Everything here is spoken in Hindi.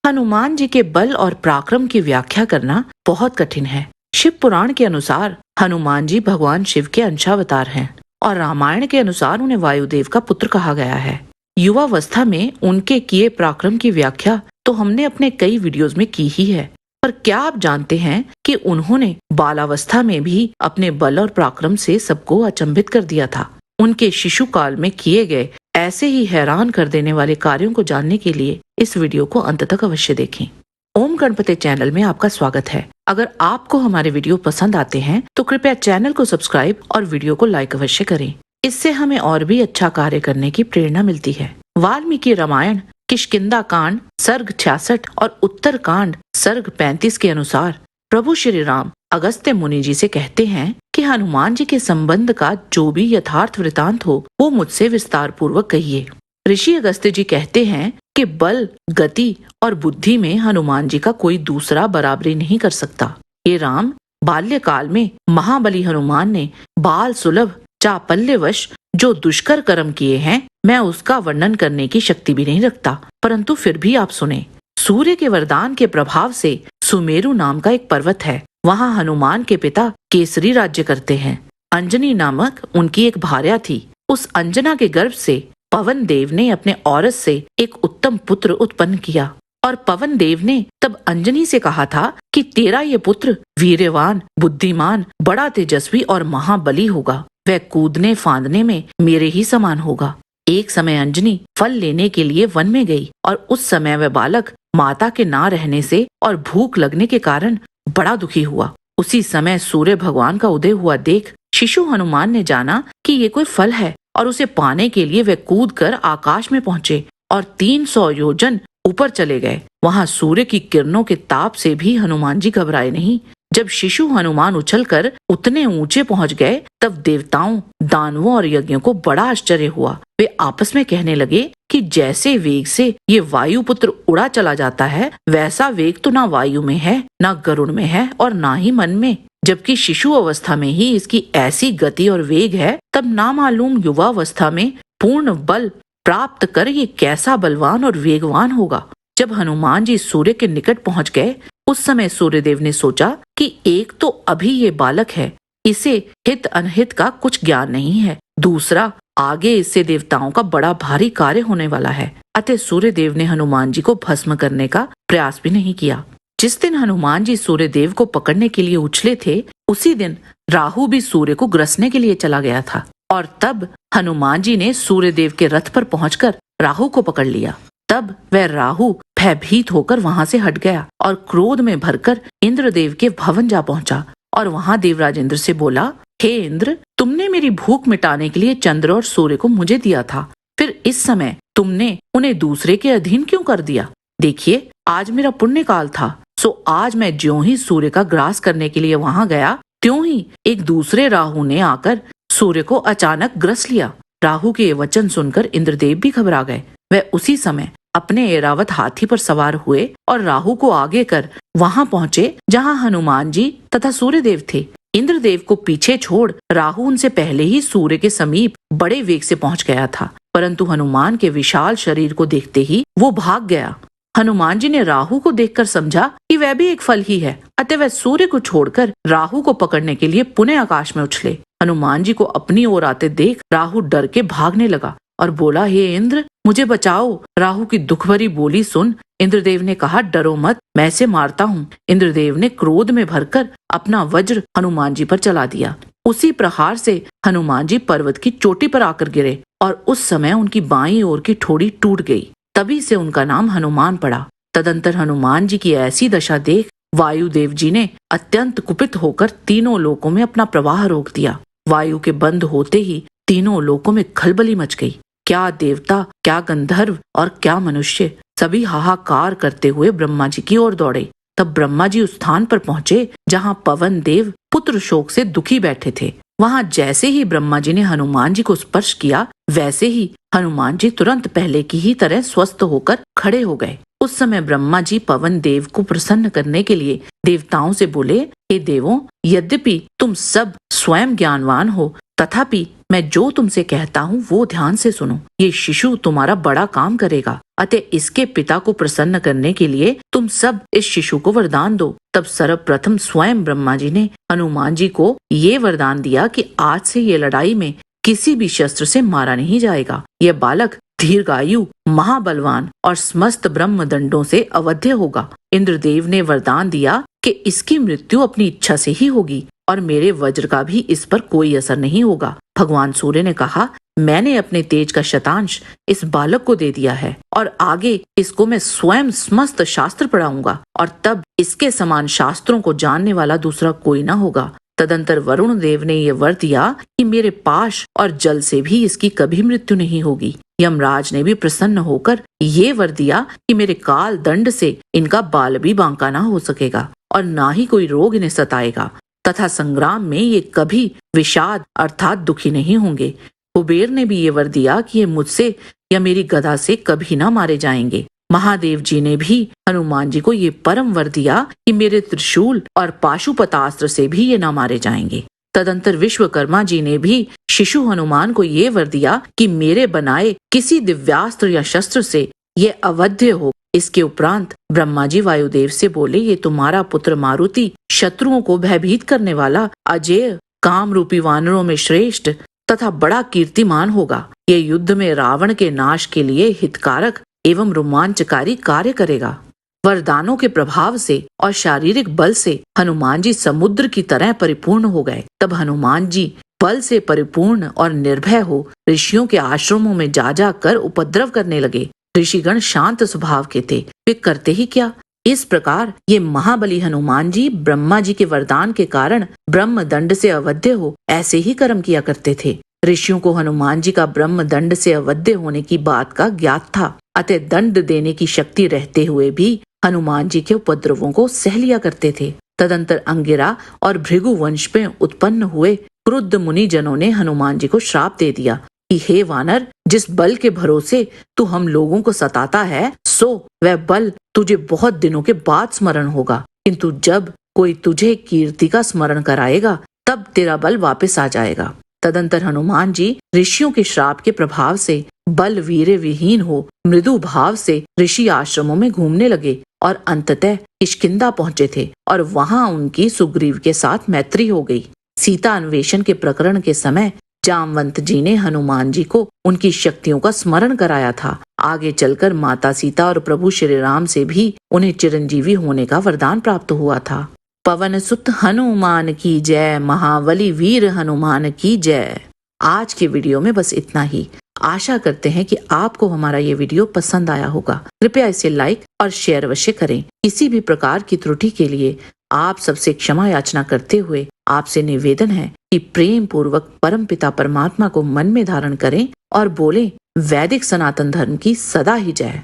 हनुमान जी के बल और पराक्रम की व्याख्या करना बहुत कठिन है। शिव पुराण के अनुसार हनुमान जी भगवान शिव के अंशावतार हैं और रामायण के अनुसार उन्हें वायुदेव का पुत्र कहा गया है। युवावस्था में उनके किए पराक्रम की व्याख्या तो हमने अपने कई वीडियोस में की ही है, पर क्या आप जानते हैं कि उन्होंने बालावस्था में भी अपने बल और पराक्रम से सबको अचंभित कर दिया था। उनके शिशु काल में किए गए ऐसे ही हैरान कर देने वाले कार्यों को जानने के लिए इस वीडियो को अंत तक अवश्य देखें। ओम गणपति चैनल में आपका स्वागत है। अगर आपको हमारे वीडियो पसंद आते हैं तो कृपया चैनल को सब्सक्राइब और वीडियो को लाइक अवश्य करें। इससे हमें और भी अच्छा कार्य करने की प्रेरणा मिलती है। वाल्मीकि रामायण किष्किंधा कांड सर्ग 66 और उत्तर कांड सर्ग 35 के अनुसार प्रभु श्री राम अगस्त्य मुनि जी से कहते हैं कि हनुमान जी के संबंध का जो भी यथार्थ वृतांत हो वो मुझसे विस्तार पूर्वक कहिए। ऋषि अगस्त्य जी कहते हैं कि बल, गति और बुद्धि में हनुमान जी का कोई दूसरा बराबरी नहीं कर सकता। ये राम, बाल्यकाल में महाबली हनुमान ने बाल सुलभ चापल्यवश जो दुष्कर कर्म किए हैं, मैं उसका वर्णन करने की शक्ति भी नहीं रखता, परंतु फिर भी आप सुने। सूर्य के वरदान के प्रभाव से सुमेरु नाम का एक पर्वत है। वहाँ हनुमान के पिता केसरी राज्य करते हैं। अंजनी नामक उनकी एक भार्या थी। उस अंजना के गर्भ से पवन देव ने अपने औरत से एक उत्तम पुत्र उत्पन्न किया और पवन देव ने तब अंजनी से कहा था कि तेरा ये पुत्र वीर्यवान, बुद्धिमान, बड़ा तेजस्वी और महाबली होगा। वह कूदने फांदने में मेरे ही समान होगा। एक समय अंजनी फल लेने के लिए वन में गई और उस समय वह बालक माता के ना रहने से और भूख लगने के कारण बड़ा दुखी हुआ। उसी समय सूर्य भगवान का उदय हुआ देख शिशु हनुमान ने जाना कि ये कोई फल है और उसे पाने के लिए वे कूद कर आकाश में पहुंचे और 300 योजन ऊपर चले गए। वहां सूर्य की किरणों के ताप से भी हनुमान जी घबराए नहीं। जब शिशु हनुमान उछलकर उतने ऊंचे पहुंच गए तब देवताओं, दानवों और यज्ञों को बड़ा आश्चर्य हुआ। वे आपस में कहने लगे कि जैसे वेग से ये वायुपुत्र उड़ा चला जाता है, वैसा वेग तो ना वायु में है, ना गरुड़ में है और ना ही मन में। जबकि शिशु अवस्था में ही इसकी ऐसी गति और वेग है, तब ना मालूम युवावस्था में पूर्ण बल प्राप्त कर ये कैसा बलवान और वेगवान होगा। जब हनुमान जी सूर्य के निकट पहुंच गए, उस समय सूर्यदेव ने सोचा कि एक तो अभी ये बालक है, इसे हित अनहित का कुछ ज्ञान नहीं है, दूसरा आगे इससे देवताओं का बड़ा भारी कार्य होने वाला है। अतः सूर्यदेव ने हनुमान जी को भस्म करने का प्रयास भी नहीं किया। जिस दिन हनुमान जी सूर्यदेव को पकड़ने के लिए उछले थे, उसी दिन राहु भी सूर्य को ग्रसने के लिए चला गया था और तब हनुमान जी ने सूर्यदेव के रथ पर पहुंचकर राहु को पकड़ लिया। तब वह राहु भयभीत होकर वहां से हट गया और क्रोध में भरकर इंद्रदेव के भवन जा पहुंचा और वहां देवराज इंद्र से बोला, हे इंद्र, तुमने मेरी भूख मिटाने के लिए चंद्र और सूर्य को मुझे दिया था, फिर इस समय तुमने उन्हें दूसरे के अधीन क्यों कर दिया? देखिए, आज मेरा पुण्य काल था, सो आज मैं ज्यों ही सूर्य का ग्रास करने के लिए वहां गया, त्यों ही एक दूसरे राहु ने आकर सूर्य को अचानक ग्रस लिया। राहु के ये वचन सुनकर इंद्रदेव भी घबरा गए। वह उसी समय अपने ऐरावत हाथी पर सवार हुए और राहु को आगे कर वहां पहुंचे जहां हनुमान जी तथा सूर्यदेव थे। इंद्रदेव को पीछे छोड़ राहु उनसे पहले ही सूर्य के समीप बड़े वेग से पहुंच गया था, परंतु हनुमान के विशाल शरीर को देखते ही वो भाग गया। हनुमान जी ने राहु को देखकर समझा कि वह भी एक फल ही है, अतः वह सूर्य को छोड़कर राहु को पकड़ने के लिए पुनः आकाश में उछले। हनुमान जी को अपनी ओर आते देख राहु डर के भागने लगा और बोला, हे इंद्र, मुझे बचाओ। राहु की दुख भरी बोली सुन इंद्रदेव ने कहा, डरो मत, मैं इसे मारता हूँ। इंद्रदेव ने क्रोध में भरकर अपना वज्र हनुमान जी पर चला दिया। उसी प्रहार से हनुमान जी पर्वत की चोटी पर आकर गिरे और उस समय उनकी बाईं ओर की ठोड़ी टूट गई। तभी से उनका नाम हनुमान पड़ा। तदंतर हनुमान जी की ऐसी दशा देख वायुदेव जी ने अत्यंत कुपित होकर तीनों लोकों में अपना प्रवाह रोक दिया। वायु के बंद होते ही तीनों लोकों में खलबली मच गई। क्या देवता, क्या गंधर्व और क्या मनुष्य सभी हाहाकार करते हुए ब्रह्मा जी की ओर दौड़े। तब ब्रह्मा जी उस स्थान पर पहुंचे जहां पवन देव पुत्र शोक से दुखी बैठे थे। वहां जैसे ही ब्रह्मा जी ने हनुमान जी को स्पर्श किया, वैसे ही हनुमान जी तुरंत पहले की ही तरह स्वस्थ होकर खड़े हो गए। उस समय ब्रह्मा जी पवन देव को प्रसन्न करने के लिए देवताओं से बोले, हे देवों, यद्यपि तुम सब स्वयं ज्ञानवान हो, तथापि मैं जो तुमसे कहता हूँ वो ध्यान से सुनो। ये शिशु तुम्हारा बड़ा काम करेगा, अतः इसके पिता को प्रसन्न करने के लिए तुम सब इस शिशु को वरदान दो। तब सर्वप्रथम स्वयं ब्रह्मा जी ने हनुमान जी को ये वरदान दिया कि आज से ये लड़ाई में किसी भी शस्त्र से मारा नहीं जाएगा। यह बालक दीर्घायु, महाबलवान और समस्त ब्रह्म दंडों से अवध्य होगा। इंद्रदेव ने वरदान दिया कि इसकी मृत्यु अपनी इच्छा से ही होगी और मेरे वज्र का भी इस पर कोई असर नहीं होगा। भगवान सूर्य ने कहा, मैंने अपने तेज का शतांश इस बालक को दे दिया है और आगे इसको मैं स्वयं समस्त शास्त्र पढ़ाऊंगा और तब इसके समान शास्त्रों को जानने वाला दूसरा कोई ना होगा। तदंतर वरुण देव ने यह वर दिया कि मेरे पाश और जल से भी इसकी कभी मृत्यु नहीं होगी। यमराज ने भी प्रसन्न होकर ये वर दिया कि मेरे काल दंड से इनका बाल भी बांका ना हो सकेगा और ना ही कोई रोग इन्हें सताएगा तथा संग्राम में ये कभी विषाद अर्थात दुखी नहीं होंगे। कुबेर ने भी ये वर दिया कि ये मुझसे या मेरी गदा से कभी ना मारे जाएंगे। महादेव जी ने भी हनुमान जी को ये परम वर दिया कि मेरे त्रिशूल और पाशुपतास्त्र से भी ये ना मारे जाएंगे। तदंतर विश्वकर्मा जी ने भी शिशु हनुमान को ये वर दिया कि मेरे बनाए किसी दिव्यास्त्र या शस्त्र से ये अवध्य हो। इसके उपरांत ब्रह्मा जी वायुदेव से बोले, ये तुम्हारा पुत्र मारुति शत्रुओं को भयभीत करने वाला, अजेय, काम रूपी वानरों में श्रेष्ठ तथा बड़ा कीर्तिमान होगा। ये युद्ध में रावण के नाश के लिए हितकारक एवं रोमांचकारी कार्य करेगा। वरदानों के प्रभाव से और शारीरिक बल से हनुमान जी समुद्र की तरह परिपूर्ण हो गए। तब हनुमान जी बल से परिपूर्ण और निर्भय हो ऋषियों के आश्रमों में जा जा कर उपद्रव करने लगे। ऋषिगण शांत स्वभाव के थे, वे करते ही क्या। इस प्रकार ये महाबली हनुमान जी ब्रह्मा जी के वरदान के कारण ब्रह्म दंड से अवध्य हो ऐसे ही कर्म किया करते थे। ऋषियों को हनुमान जी का ब्रह्म दंड से अवध्य होने की बात का ज्ञात था, अतः दंड देने की शक्ति रहते हुए भी हनुमान जी के उपद्रवों को सह लिया करते थे। तदंतर अंगिरा और भृगु वंश में उत्पन्न हुए क्रुद्ध मुनि जनों ने हनुमान जी को श्राप दे दिया कि हे वानर, जिस बल के भरोसे तू हम लोगों को सताता है सो वह बल तुझे बहुत दिनों के बाद स्मरण होगा, किंतु जब कोई तुझे कीर्ति का स्मरण कराएगा तब तेरा बल वापस आ जाएगा। तदंतर हनुमान जी ऋषियों के श्राप के प्रभाव से बल वीर्य विहीन हो मृदु भाव से ऋषि आश्रमों में घूमने लगे और अंततः किष्किंधा पहुंचे थे और वहां उनकी सुग्रीव के साथ मैत्री हो गई। सीता अन्वेषण के प्रकरण के समय जामवंत जी ने हनुमान जी को उनकी शक्तियों का स्मरण कराया था। आगे चलकर माता सीता और प्रभु श्री राम से भी उन्हें चिरंजीवी होने का वरदान प्राप्त हुआ था। पवन सुत हनुमान की जय, महाबली वीर हनुमान की जय। आज के वीडियो में बस इतना ही। आशा करते हैं कि आपको हमारा ये वीडियो पसंद आया होगा। कृपया इसे लाइक और शेयर अवश्य करें। किसी भी प्रकार की त्रुटि के लिए आप सबसे क्षमा याचना करते हुए आपसे निवेदन है कि प्रेम पूर्वक परमपिता परमात्मा को मन में धारण करें और बोलें, वैदिक सनातन धर्म की सदा ही जय।